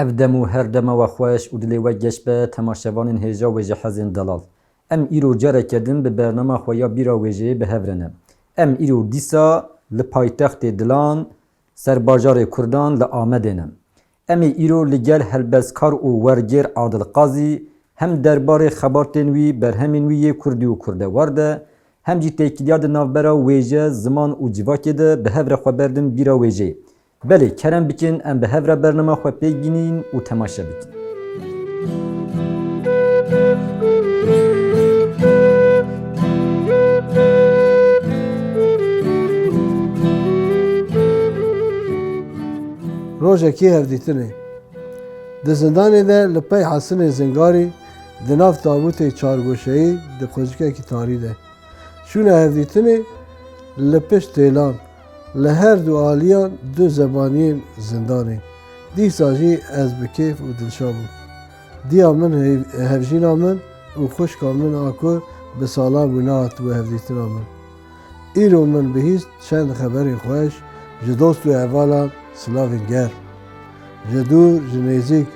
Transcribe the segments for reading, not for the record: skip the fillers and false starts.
افدم و هر دم و خوش و دلی و گشت به تماشاوان هجا و جهازین دلال. ام ایرو جره کردن به برنامه خویا بیرا وجه به هفرنه. ام ایرو دیسا لپایتخت دلان سر باجار کردان لآمدنه. ام ایرو لگل هلبسکار و ورگر عادل قاضی هم درباره خبرتنوی برهمنوی کردی و کرده ورده هم جی تکیلیاد نافبرا ویجه زمان و جواکی ده به هفر خبردن بیرا ویجه. بله کرم بکن ام به هفر برنامه خواه پیگینین و تماشا بکن. روژکی هفدیتنه ده زندانه ده لپی حسن زنگاری ده ناف تابوت چارگوشهی ده خوزکه کی تاری ده شونه هفدیتنه لپش تیلان لهر دو آلیان دو زبانین زندانه دی ساجی از بکیف و دلشابو دیا من هفجینا من و خوشکا من آکو به سالان بنات و هفدیتنا من ایرو من بهیست چند خبری خوش جدوست و احوالان سلاوین گر جدور جنیزیک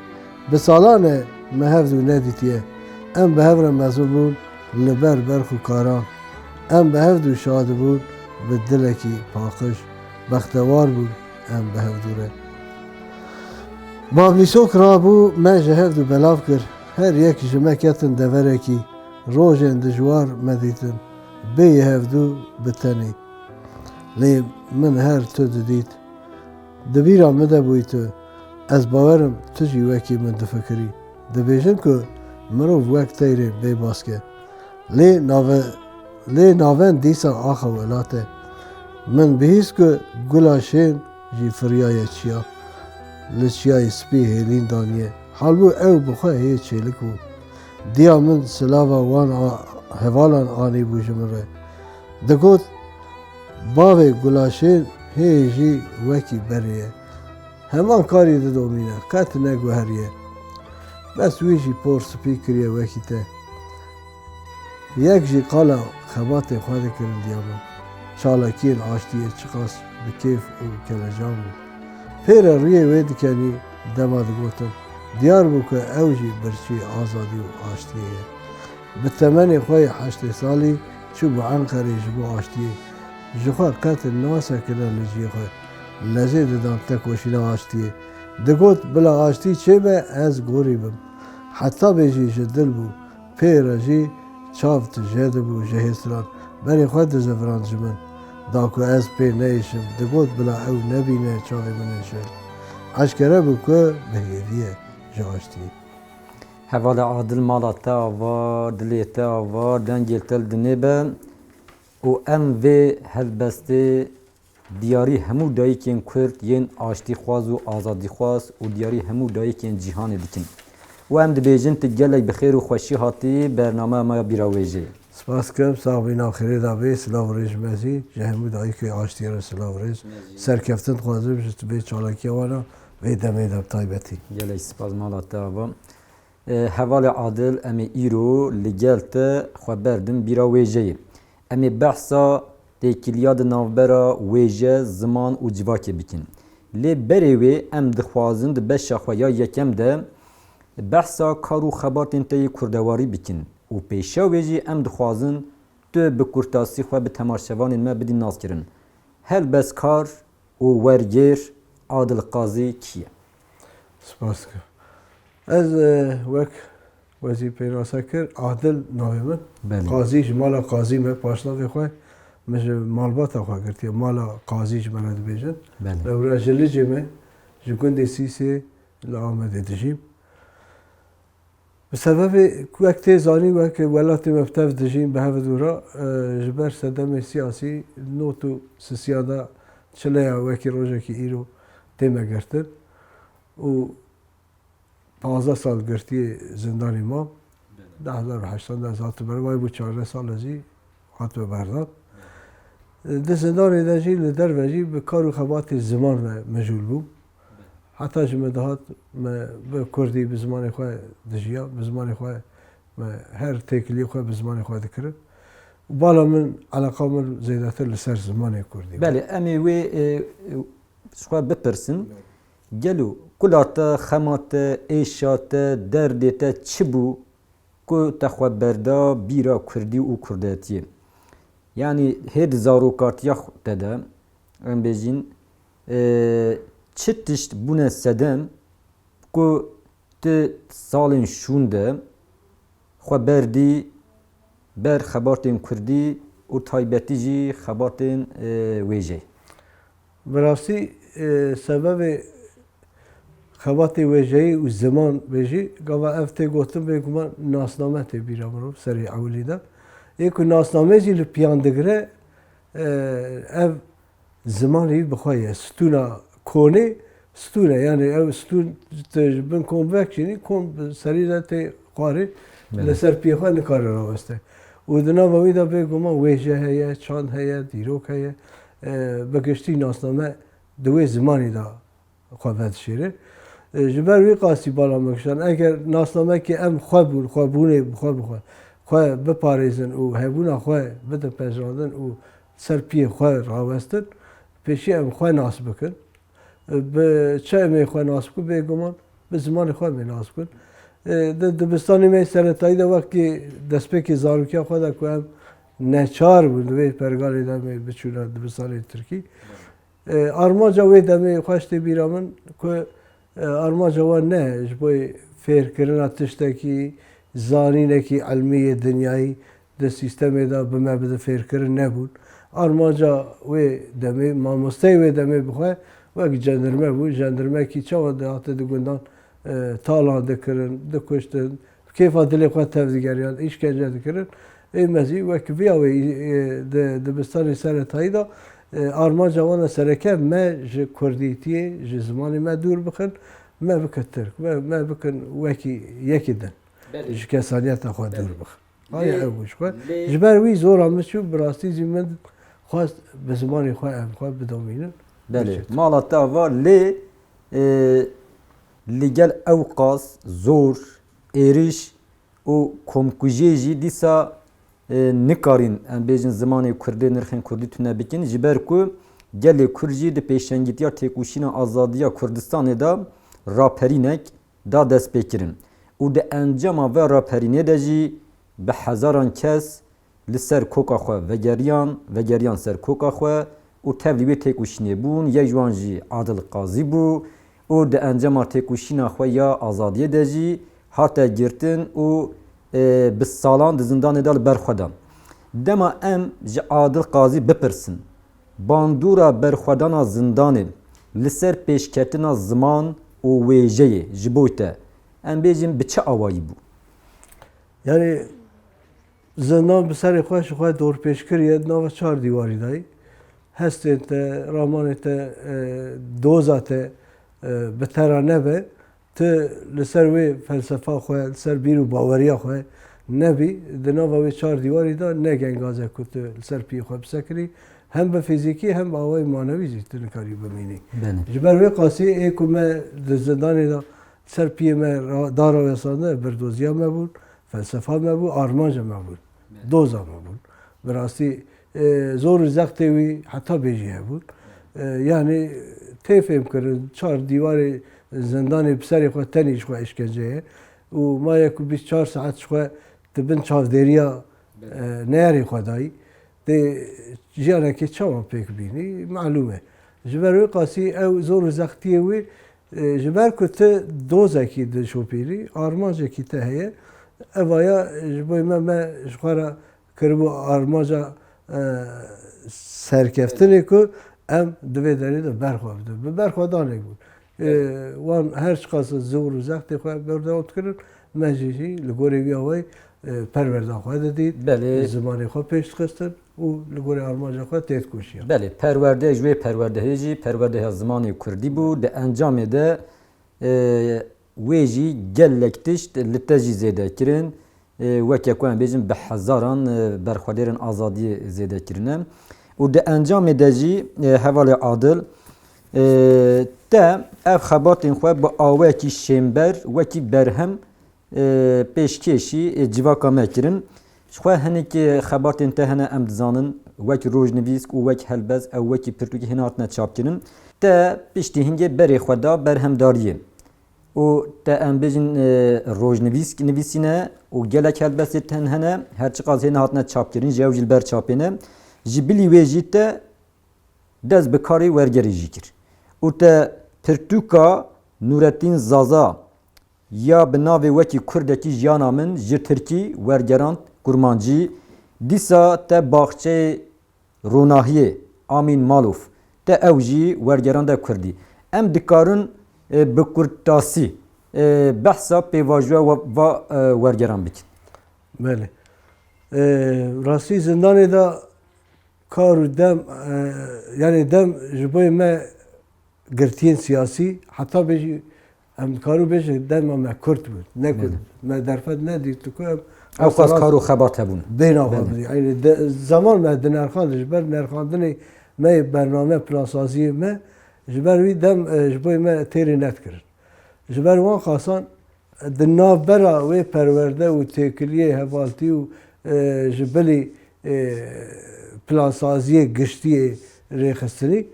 به سالان مهفد و ندیتیه ام به هفر مزول بون لبر برخ و کاران ام به هفد و شاد بون به دلکی پاخش بختوار بون ام به هفدوره بابلیسوک را بو من جهفد و بلاف کر هر یک جمکتن دوره کی روژن دجوار مدیتن بی هفدو بتنی لی من هر تو دید دبیرا مده بوی تو از باورم تجی وکی من دفکری دبیجن که مرو وقت تیره بی باسکه لی ناون دیسا آخا ولاته من بهیست که گلاشین جی فریای چیا لچیای سپی هیلین دانیه حال بو او بخواه هی چیلک بو دیا من سلاوا وان هوالان آنی بو جمره دگوت باوی گلاشین هی جی وکی بریه همان کاری ده دومینه قط نگو هریه بس ویجی پور سپی کریه وکی ته یک جی قالا خبات خواهده کرن دیامن چالاکین آشتیه چقاس بکیف و کلجان بود پیر روی وید کنی دماد گوتن دیار بو که اوجی برچی آزادی و آشتیه به تمنی خوی 8 سالی چو بو انقره جبو آشتیه جخوا قتل ناسا کنه لجیه خوی لزید دام تکوشینا آشتیه دگوت بلا آشتی چه به از گوری بم حتی بیجی جدل بو پیر جی چافت جده بو جهستران بری خود زفران جمن داکو از پی نیشم دگوت بلا او نبینه چاوی منشه اشکره بو که بهیدیه جاشتی هوال عادل مالات آوار دلیت آوار دنگل تل دنبه و ام و هلبسته دیاری همو دایکین کرد ین آشتی خواز و آزادی خواز و دیاری همو دایکین جهان دیکن و ام دبیجن تگلی بخیر و خوشی هاتی برنامه ما بیراویجه سپاس کم صاحبین آخری دابی سلاو ریج مزی جهمو دایی که آشتی را سلاو ریج سرکفتن خوازم جست به چالاکی وانا و دمی دب تایبتی گلی سپاس مالاتا و حوال عادل امی ایرو لگلت خبردن بیراویجه امی بحثا تکیلیاد نافبرا ویجه زمان و جواکی بکن لی بریوی ام دخوازن ده بشا خویا یکم ده بحثا کارو خبارتین تایی کردواری بکن و پیشا ویجی ام دخوازن تو به کرتاسی خواه به تماشوان ما بدین ناز کرن هل بس کار و ورگیر عادل قاضی کیه؟ سپاس کم از وک وزی پیراسا کر عادل ناوی من قاضی جمالا قاضی من پاشناوی خواه مش مالبات خواه کرتی مالا قاضی جمالا دو بیجن لورا جلی جمع جگون دیسی سی لآمده دجیم بسبب وقت زانی وقت ولات مفتاح دجیم به هفت دورا جبر صدام سیاسی نوتو سیادا چله وقتی روزه کی ایرو تیم گرتن و 15 سال گرتی زندانی ما 2008 ذات برای بود 14 سال ازی خاطر برداد ده زندانی داشتی لدر وجی به کار و خبات زمان مجول بود حتی جمعات به کردی به زمان خواه دجیا به زمان خواه هر تکلی خواه به زمان خواه دکرد و بالا من علاقه من زیادتر لسر زمان کردی بله امی وی شخواه بپرسن gelo kulata xemate eşate derdete çibu ku te xwe berda bîra Kurdî û Kurdiyetiyê. Yani hêd zarokatiya te de em bêjin çi tişt bûne sedem ku ti salên şûn de xwe berdî ber xebatên Kurdî û taybetî jî xebatên wêjeyê. براستی سبب خبات وجهی و زمان بجی گاوا افته گفتم بگم ناسنامه تی بیرا برو سری اولی دا یک ناسنامه جی لپیان دگره اف زمانی بخواه ستونا کونه ستونه یعنی اف ستون تجربن کنوکشنی کن سری دا تی قاره لسر پیخواه نکاره را بسته و دنا باوی دا بگم وجه هیا چاند هیا دیروک هیا بگشتی ناسنامه دوی زمانی دا خواه شیره جبر وی قاسی بالا مکشن اگر ناسنامه که ام خواه بود خواه بونه خواه بپاریزن و هبونا خواه بده پزراندن و سر پی خواه راوستن پیشی ام خواه ناس بکن به چه امی خواه ناس بکن بگمان به زمان خواه می ناس بکن دبستانی می سرطایی دا وقت که دست پیکی زاروکی خواه دا که ام نچار بود وی پرگاری دا می بچونا دبستانی ترکی armaca wê demê xweş tê bîra min ku armaca wan ne ji bo fêrkirina tiştekî zanînekî elmî dinyayî di sîstemê da bi me bide fêrkirin nebûn. Armaca wê demê mamosteyê wê demê bixwe wek cendirme bû. Cendirmekî çawa dihate di gundan talan dikirin, dikuştin, kêfa dilê xwe tev digeriyan, îşkence dikirin. Ê mezî wek viya wê dibistanê seretayî da armaca wana sereke me ji Kurdîtiyê ji zimanê me dûr bikin, me bikin Tirk, me bikin wekî yekî din. Ji kesaniyeta xwe dûr bikin. Haya ew bû ji xwe. Ji ber wî zora min çû bi rastî jî min xwest bi zimanê xwe em xwe bidomînin. Belê. Mala te va lê li gel ewqas, zor, êriş û komkujiyê jî dîsa nikarin em bêjin zimanê Kurdê nirxên Kurdî tune bikin ji ber ku gelê Kurd jî di pêşengîtiya têkoşîna azadiya Kurdistanê da raperînek da destpêkirin û di encama ve raperînê de jî bi hezaran kes li ser koka xwe vegeriyan ser koka xwe û tev li wê têkoşînê bûn yek ji wan jî Adil Qazî bû û di encama têkoşîna xwe ya azadiyê de jî hate girtin û bi salan di zindanê da li ber xwe dan. Dema em ji Adil Qazî bipirsin bandûra berxwedana zindanê li ser pêşketina ziman û wêjeyê ji bo te em bêjin bi çi awayî bû? Yani zindan bi serê xwe ji xwe dorpêşkiriye nava çar dîwarî dayî. Hestên te, ramanê te, doza te bi tera nebe tu li ser wê felsefa xwe, li ser bîr û baweriya xwe nebî di nava wê çar dîwarî da ne gengaze ku tu li ser piyê xwe bisekirî hem bi fîzîkî hem bi awayî manewî jî tu nikarî bimînî. Ji ber wê qasî ê ku me di zindanê da ser piyê me dara wesandine birdoziya me bûn, felsefa me bû, armanca me bûn, doza me bûn. Bi rastî zor û zextê wî heta bêjî hebûn. Yani tê fêm kirin çar dîwarê zindanê bi serê xwe tenî ji xwe işkence ye û maye ku 24 saet ji xwe dibin çavdêriya neyarê xwe dayî dê jiyanekê çawa pêk bînî malûm e. Ji ber wê qasî ew zor û zextiyê wê ji ber ku tu dozekî dişopîrî armancekî te heye evaya ji bo me ji xwe re kiribû armanca serkeftinê ku em divê derê de berxwe bidin. Bi berxwedanê bûn. Wan her çiqas zor û zextê xwe berdewam dikirin me jî li gorî wî awayî perwerda xwe didît, zimanê xwe pêş dixistin û li gorî armanca xwe tê dikoşiyan. Belê perwerde ji wê perwerdehê jî perwerdeya zimanê Kurdî bû di encamê de wê jî gelek tişt li te jî zêde kirin weke ku em bêjin bi hezaran berxwedêrên azadiyê zêde kirine û di encamê de jî hevalê Adil te ev xebatên xwe bi awayekî şêmber wekî berhem pêşkêşî civaka me kirin. Ji xwe hinekî xebatên te hene em dizanin وەک ڕۆژنویست و وەک هەلبەز ئەو وەکی پرتوکی هێناتنە چاپکردن te piştî hingê berê xwe da berhemdariyê û te em bêjin rojnivîsk nivîsîne û gelek helbestê tên hene her çi qas hêne hatine çapkirin ji ew jî li ber çapê ne ji bilî wê jî te dest bi karê wergerê jî kir û te pirtûka Nurettin Zaza ya bi navê wekî Kurdekî jiyana min ji Tirkî wergerand kurmancî dîsa te baxçeyê Ronahiyê Amîn Malûf te ew jî wergeranda Kurdî em dikarin bi kurtasî behsa pêvajoya va wergeran bikin. Belê. Rastî zindanê da kar û dem yani dem ji bo me girtiyên siyasî heta bêjî em dikaru bêjin dema me Kurd bûn ne Kurd me derfet nedît ku em ew xas kar û xebat hebûn. Bêna yani zaman me di nerxand ji ber nerxandinê me bername plansaziyê me ji ber wî dem ji bo me têrê netkirin. Ji ber wan xasan di navbera wê perwerde û têkiliyê hevaltî û ji bilî plansaziyê giştiyê rêxistinî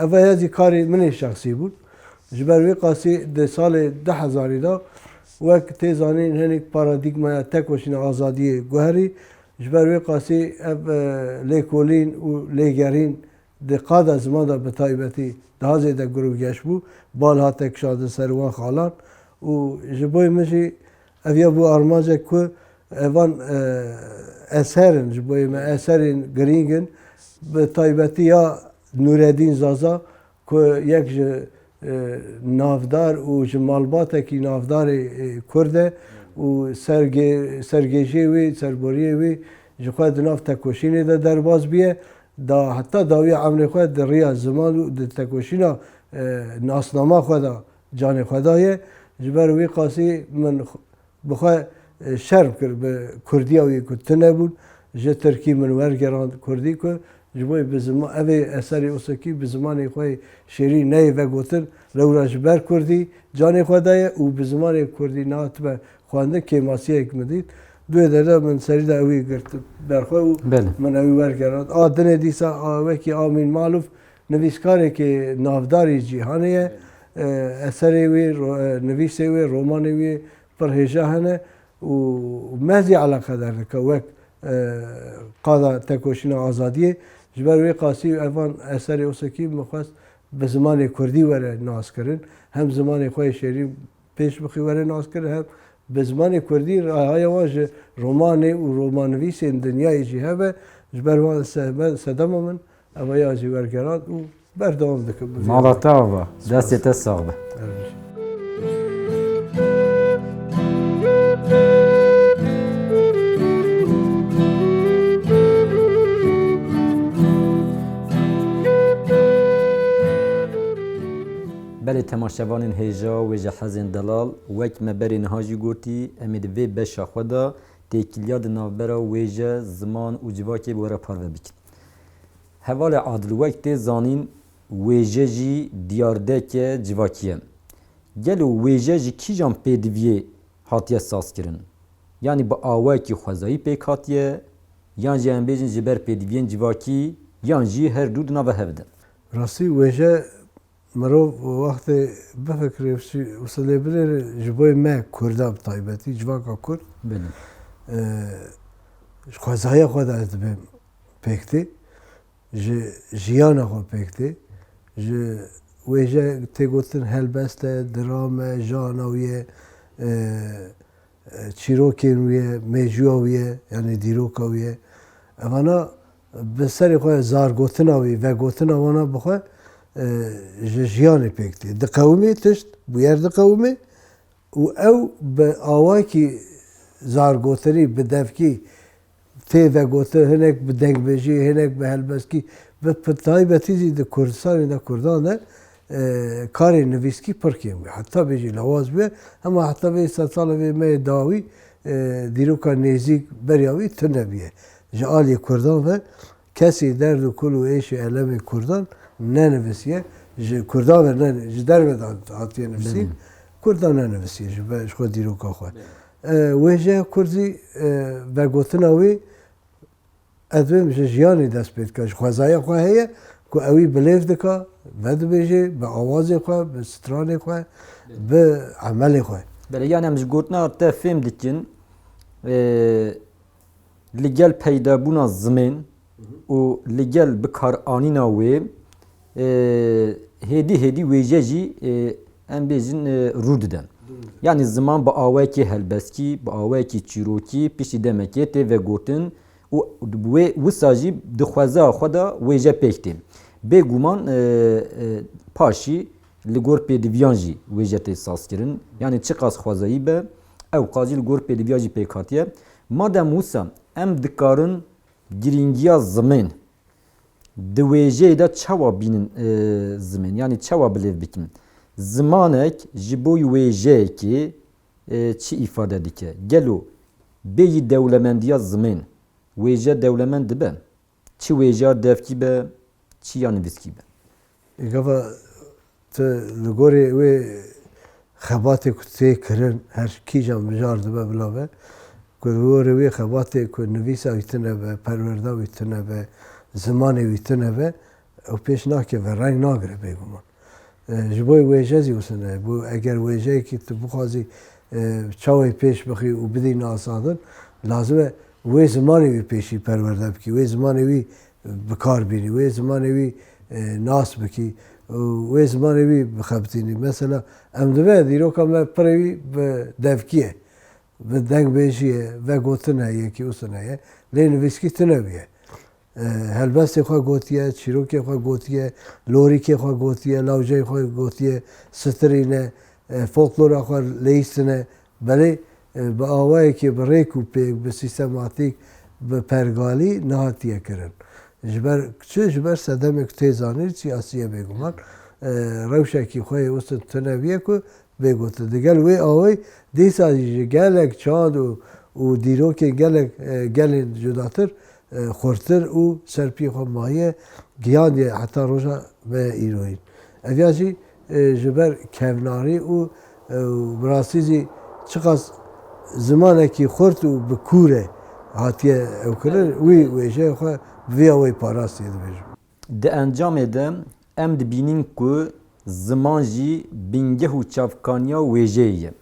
ev yazî karê minê şexsî bûn. Ji ber wê qasî di salê 2000 da wek tê zanîn hinek paradîgmaya tekoşîna azadiyê guherî ji ber wê qasî ev lêkolîn û lêgerîn di qada ziman da bi taybetî daha zêde girovgeş bû bal hate kişandin ser wan xalan û ji bo min jî ev ya bû armacek ku evan eserin ji bo me eserên girîngin bi taybetî ya Nureddin Zaza ku yek ji navdar û ji malbatekî navdarê Kurd e û sergêjiyê wê serboriyê wê ji xwe di nav tekoşînê de derbas bûye da heta dawiya emrê xwe di rêya ziman û di tekoşîna nasnama xwe da canê xwe daye ji ber wê qasî min bi xwe şerm kir bi Kurdiya wê ku tune bûn ji Tirkî min wergerand Kurdî ku ji bo bi ziman ev ê eserê Osekî bi zimanê xwe şêrî neyê vegotin lewra ji ber Kurdî canê xwe daye û bi zimanê Kurdî nehatibe xwandin kêmasiyek min dît duê dere min serî de ew ê girtin berxwe û min ew ê wergerand. A dinê dîsa wekî Amîn Malûf nivîskareke navdarê cîhanê ye eserê wê nivîsê wê romanê wê pir hêja hene û mezî eleqedar dike wek qada tekoşîna azadiyê ji ber wê qasî evan eserê Osekî min xwest bi zimanê Kurdî were naskirin hem zimanê xwe şêrî pêş bixî were naskirin hem bi zimanê Kurdî rihaya wan ji romanê û romanivîsên dinyayê jî hebe ji ber wan sedema min ev ya jî wergerand û berdewam dikin. Mala te ava destê te sağ be. Belê temaşevanên hêja wê ji hezên delal wek me berê niha jî gotî em ê di vê beşa xwe da têkiliya di navbera wêje ziman û civakê bi were parve bikin. Hevalê Adilwek tê zanîn wêje jî diyardeke civakî ye. Gelo wêje ji kîjan pêdiviyê hatiye sazkirin? Yani bi awayekî xwezayî pêk hatiye yan jî em bêjin ji ber pêdiviyên civakî yan jî her dû di nava hev de. Rastî wêje mirov wextê bifikire wisa lê bilê ji bo me Kurda bi taybetî civaka Kurd ji xwezaya xwe de ez dibêm pêktê ji jiyana xwe pêktê ji wêje tê gotin helbest e diram e jana wî ye çîrokên wî ye mêjuya wî ye yani dîroka wî ye evana bi serê xwe zargotina wî vegotina wana bi xwe ji jiyanê pêktê diqewimê tişt bûyer diqewimê û ew bi awayekî zargotinî bi devkî tê vegotin hinek bi dengbêjî hinek bi helbestkî bi taybetî jî di Kurdistanê de Kurdan de karê nivîskî pir kêm bûye heta bêjî lewaz bûye hema heta vê sed sala vê me dawî dîroka nêzik beriya wî tune bûye ji aliyê Kurdan ve kesî derd û kul û êşî elemê Kurdan nenivîsiye ji Kurdan ve ji derve de hatiye nivîsîn Kurdan nenivîsiye ji xwe dîroka xwe. Wêje Kurdî vegotina wê ez vê ji jiyanê dest pê dike ji xwezaya xwe heye ku ew wî bilêv dika vedibêje bi awazê xwe bi stranê xwe bi emelê xwe. Bele yani em ji gotina te fêm dikin li gel peydabûna zimên û li gel bikaranîna wê hêdî hêdî wêje jî em bêjin rû didin. Yani ziman bi awayekî helbeskî, bi awayekî çîrokî piştî demekê tê vegotin û wê wisa jî di xweza xwe da wêje pêk tê. Bêguman paşî li gor pêdiviyan jî wêje tê sazkirin. Yani çi qas xwezayî be ew qazî li gor pêdiviya jî pêk hatiye. Madem wisa em dikarin girîngiya zimên di wêjeyê de çawa bînin zimên yani çawa bilêv bikin. Zimanek ji bo wêjeyekê çi îfade dike? Gelo bêyî dewlemendiya zimên wêje dewlemend dibe. Çi wêjeya devkî be, çi ya nivîskî be. Gava tu li gorê wê xebatê ku tê kirin her kîjan mijar dibe bila ve ku li gorê wê xebatê ku nivîsa wî tune be, perwerda wî tune be, zimanê wî tune be ew pêş nakeve, reng nagire bêguman. Ji bo wêje zî wisa heye. Bu eger wêjeyekî tu bixwazî çawê pêş bixî û bidî asadin lazim e wê zimanê wî pêşî perwerde bikî, wê zimanê wî bikar bînî, wê zimanê wî nas bikî, wê zimanê wî bixebitînî. Mesela em dibe dîroka me pirê wî bi devkî ye, bi dengbêjî ye, vegotin heye yekî wisa heye lê nivîskî tune wî ye. Helbestê xwe gotiye, çîrokê xwe gotiye, lorîkê xwe gotiye, lawjeyê xwe gotiye, stirîne, folklora xwe lêîstine. Belê bi awayekî bi rêk û pêk, bi sîstematîk, bi pergalî nehatiye kirin. Ji ber çi ji ber sedemê ku tê zanîn siyasî ye bêguman rewşekî xwe yê wisa tune wî ye ku bêgotin. Digel wê awayî dîsa jî gelek çad û dîrokên gelên cudatir xurtir û serpiyê xwe mahiye giyandiye heta roja me îroyîn. Ev ya jî ji ber kevnarî û bi rastî jî çi qas zimanekî xurt û bi kûr e hatiye ew kirin wî wêjeya xwe vêya wê parastiye dibêjim. Di encamê de em dibînin ku ziman jî bîngeh û çavkaniya wêjeyê ye.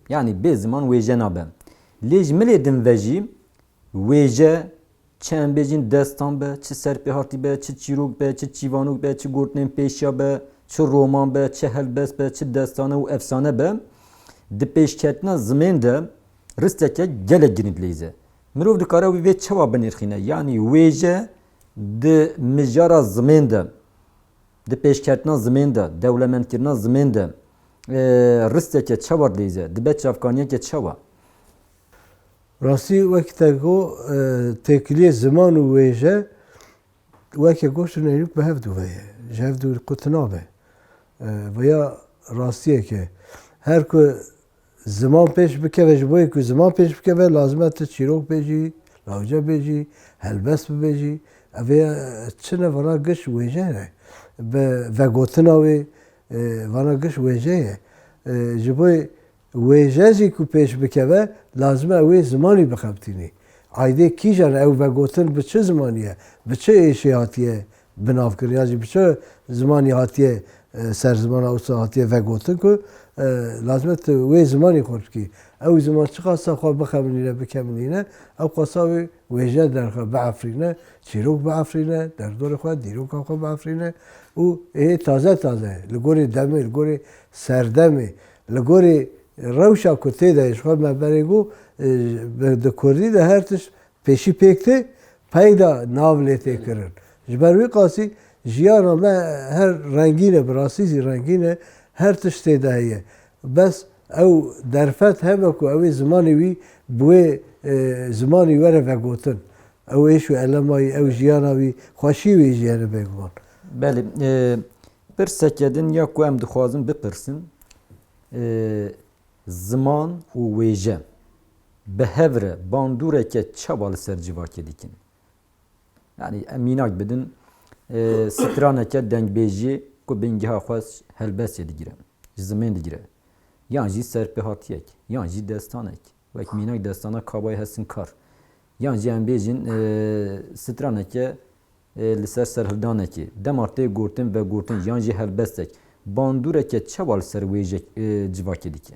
Yani bê ziman wêje nabe. Lê ji milê din ve jî wêje çi em bêjin destan be, çi serpêhatî be, çi çîrok be, çi çîvanok be, çi gotinên pêşiya be, çi roman be, çi helbest be, çi destane û efsane be di pêşketina zimên de risteke gelek girîng lêze. Mirov dikare wî vê çawa binêrxîne. Yani wêje di mijara zimên de, di pêşketina zimên de, dewlemendkirina zimên de risteke çawa lêze, dibe çavkaniyeke çawa. Rastî wekî te got têkiliyê ziman û wêje wekî goştin êrîk bi hev dû veye. Ji hev dû qutu nabe. Veya rastiyeke her ku ziman pêş bikeve ji bo yê ku ziman pêş bikeve lazim e tu çîrok bêjî, lawce bêjî, helbest bibêjî. Ev ê çi vana giş wêje ne. Bi vegotina wê vana giş wêje ye. Ji bo wêje jî ku pêş bikeve lazim e wê zimanî bixebitînî. Aydê kîjan ew vegotin bi çi zimanî ye, bi çi êşê hatiye binavkirin ya jî bi çi zimanî hatiye serzimana wisa hatiye vegotin ku lazim e tu wê zimanî xwe bikî. Ew ziman çi qasa xwe bixebinîne bikemilîne ew qasa wê wêje derxe biefrîne, çîrok biefrîne, derdorê xwe, dîroka xwe biefrîne û taze taze li gorî demê, li gorî serdemê, li gorî rewşa ku tê de ji xwe me berê got di Kurdî de her tişt pêşî pêk tê peyda nav lê tê kirin. Ji ber wî qasî jiyana me her rengîn e bi rastî jî rengîn e her tişt tê de heye. Bes ew derfet hebe ku ew ê zimanê wî bi wê zimanî were vegotin. Ew êş û elemayî, ew jiyana wî xweşî wê jî hene bêguman. Belê pirseke din ya ku em dixwazin bipirsin ziman û wêje bi hev re bandûreke çawa li ser civakê dikin. Yani em mînak bidin straneke dengbêjî ku bîngeha xwe helbestê digire, ji zimên digire. Yan jî serpêhatiyek, yan jî destanek. Wek mînak destana kabayê hesin kar. yan jî em bêjin straneke li ser serhildanekê demar tê gotin ve gotin yan jî helbestek bandûreke çawa li ser wê civakê dike?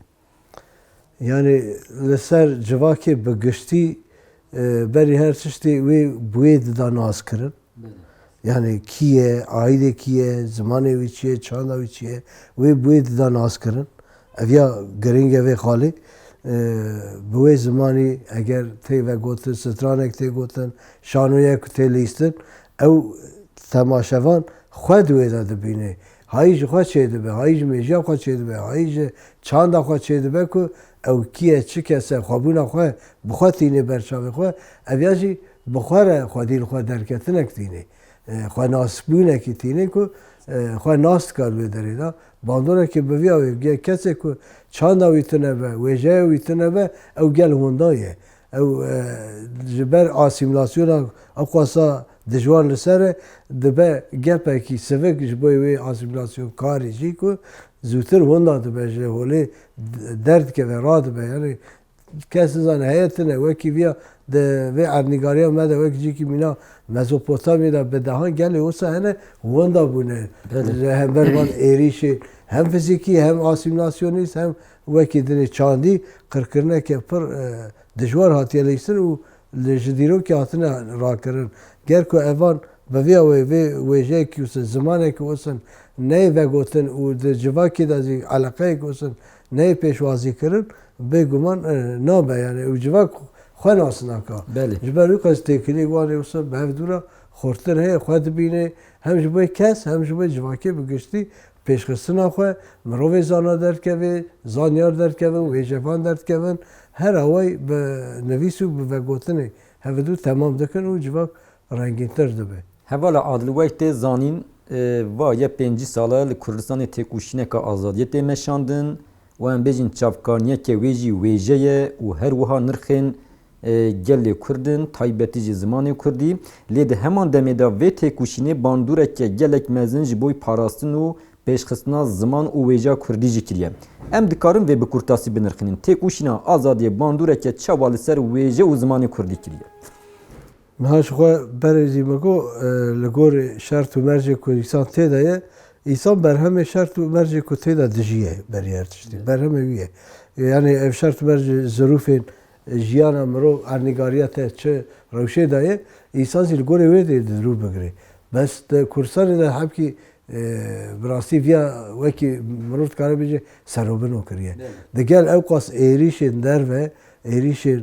Yani li ser civakê bi giştî berî her tiştê wê bi wê dida nas kirin. Yani kî ye, aîdê kî ye, zimanê wî çi ye, çanda wî çi ye, wê bi wê dida nas kirin. Ev ya giring e vê xalê bi wê zimanî eger tê vegotin, stranek tê gotin, şanoyek tê lîstin, ew temaşevan xwe di wê de dibîne. Hayî ji xwe çê dibe, hayî ji mêjiya xwe çê dibe, hayî ji çanda xwe çê dibe ku ew kî ye, çi kes e, xwebûna xwe bi xwe tîne berçavê xwe, ev ya jî bi xwe re xwedî li xwe derketinek tîne. Xwe nasbûnekî tîne ku xwe nas dikar wê derê da. Bandoreke bi vîya wê gel kesê ku çanda wî tune be, wêjeya wî tune be, ew gel hûnda ye. Ew ji ber asîmîlasyona ew xwasa dijwar li ser e, dibe gepekî sivik ji bo wê asîmîlasyon karê jî ku zûtir hûnda dibe ji holê derd dikeve, radibe. Yani kes nizane heye tune wekî vîya di vê ernîgariya me de wekî cîkî mîna Mezopotamyê de bi dehan gelê wisa hene hûnda bûne. Ji hember van êrîşê hem fizîkî hem asîmîlasyonîst hem wekî dinê çandî qirkirineke pir dijwar hatiye lîstin û li ji dîrokê hatine rakirin. Ger ku evan bi vîya wê vê wêjeyekî wisa zimanekî wisin neyê vegotin û di civakê de jî eleqeyekî wisin neyê pêşwazî kirin bêguman nabe. Yani ew civak xwe nas naka. Ji ber wî qas têkiliyê wanê wisa bi hevdûra xurtin heye xwe dibîne hem ji bo kes hem ji bo civakê bi giştî pêşxistina xwe mirovê zana derkeve, zanyar derkevin, wêjevan derdikevin her awayî bi nivîs û bi vegotinê hevidû temam dikin û civak rengîntir dibe. Hevala Adilwek tê zanîn vaye 5 sala li Kurdistanê têkuşîneka azadiyê tê meşandin û em bêjin çavkaniyeke wê jî wêje ye û her wiha nirxên gelê Kurdin taybetî jî zimanê Kurdî lê di heman demê de vê têkuşînê bandûreke gelek mezin ji bo parastin û pêşxistina ziman û wêjeya Kurdî jî kiriye. Em dikarin vê bi kurtasî binirxînin. Têkuşîna azadiyê bandûreke çawa li ser wêje û zimanê Kurdî kiriye. Niha ji xwe berê jî me got li gorî şert û mercê ku însan tê de ye, însan berhemê şert û mercê ku tê de dijiye berî her tiştî. Berhemê wî ye. Yani ev şert û merc zirûfên jiyana mirov ernîgariya te çi rewşê de ye, însan jî li gorê wê de dirû bigire. Bes di Kurdistanê de hepkî bi rastî vîya wekî mirov dikare bêje serobino kiriye. Digel ew qas êrîşên derve êrîşên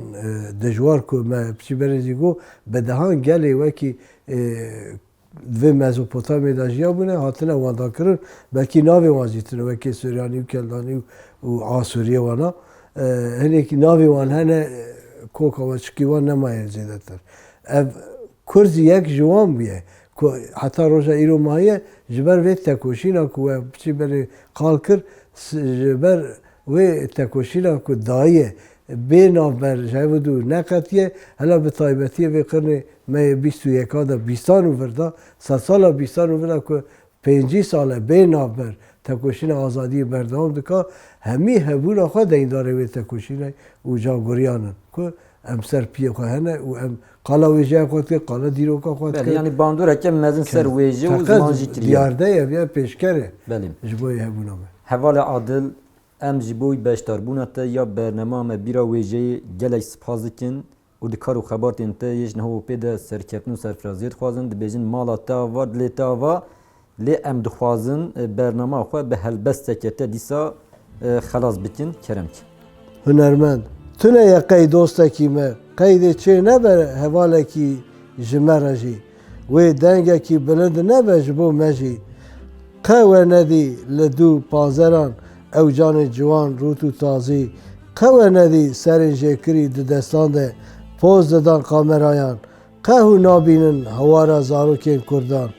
dijwar ku me piçî berê jî got bi dehan gelê wekî vê Mezopotamyê de jiya bûne hatine wan dakirin belkî navê wan jî tune wekî Suryanî û Keldanî û Asûriyê wana hinekî navê wan hene koka wan çikî wan nemaye zêdetir. Ev Kurd jî yek ji wan bûye ku heta roja îro maye ji ber vê tekoşîna ku we piçî berê qal kir ji ber wê tekoşîna ku daye bê navber ji hevidû neqetiye hela bi taybetiyê vê qirnê me yê bîst û yeka de bîstan û vir da sed sala bîstan û vir da ku 5 sale bê navber tekoşîna azadiyê berdewam dika hemî hebûna xwe deyndorê wê tekoşînê û cavgiriyanin ku em ser piyê xwe hene û em qala wêjeya xwe dikir, qala dîroka xwe dikir. Yani bandûreke mezin ser wêje û ziman jî kiriye. Diyarde ye vê pêşker e Belê. ji bo hebûna me. Hevala Adil em ji bo beşdarbûna te ya bernema me bîra wêjeyê gelek spas dikin û di kar û xebatên te yê ji neho pê de serkeftin û serfiraziyê dixwazin dibêjin mala te ava dilê te ava lê em dixwazin bernema xwe bi helbesteke te dîsa xelas bikin keremkî. Hunermend tune ye qey dostekî me qeydê çê nebe hevalekî ji me re jî wê dengekî bilind nebe ji bo me jî qe we nedî li dû panzeran ew canê ciwan rût û tazî qe we nedî serên jêkirî di destan de poz didan kamerayan qe hûn nabînin hewara zarokên Kurdan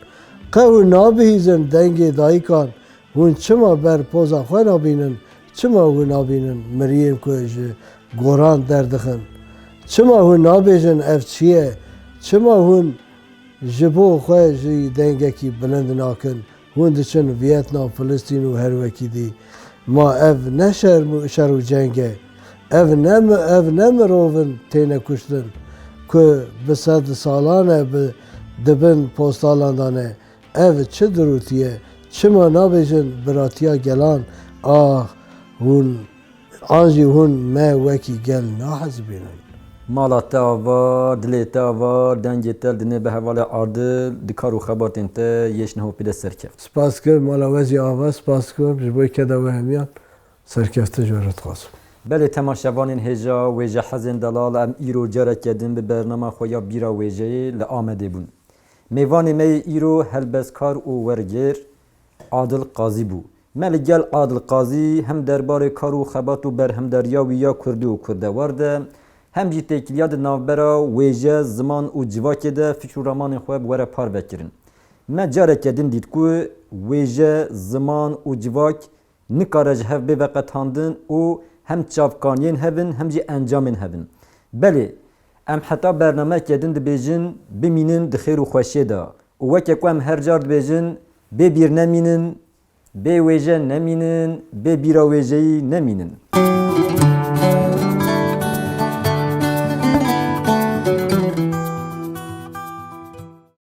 qe hûn nabihîzin dengê dayîkan hûn çima ber poza xwe nabînin çima hûn nabînin miriyên ku ji goran derdixin çima hûn nabêjin ev çi ye çima hûn ji bo xwe jî dengekî bilind nakin hûn diçin Viyetnam, Filistîn û her wekî dî ma ev ne şer û ceng e ev ne mirovin têne kuştin ku bi sed salane bi dibin postalan e ev çi dirûtiye çima nabêjin biratiya gelan ah hûn an jî hûn me wekî gel nahezbînin. Mala te var, dilê te var, dengê te dinê bi hevalê ardil, di kar û xebatên te yêşniho pîde serkeft. Spas kir mala wezî ava spas kirim ji bo keda we hemiyan serkeftin ji we re dixwazim. Belê temaşevanên hêja wêje hezên delal em îro carekê din bi bernama xwe ya bîra wêjeyê li Amedê bûn. Mêvanê me yê îro helbeskar û wergêr Adil Qazî bû. Me li gel Adil Qazî hem derbarê kar û xebat û berhemdariya wî ya Kurdî û Kurdewar de hem jî têkiliya di navbera wêje, ziman û civakê de fiç û ramanên xwe bi were par vekirin. Me carekê din dît ku wêje, ziman û civak nikare ji hev bê veqetandin û hem çavkaniyên hevin hem jî encamên hevin. Belê em heta bernamekê din dibêjin bimînin di xêr û xweşiyê de û weke ku em her car dibêjin bê bîr nemînin, bê wêje nemînin, bê bîra wêjeyî nemînin.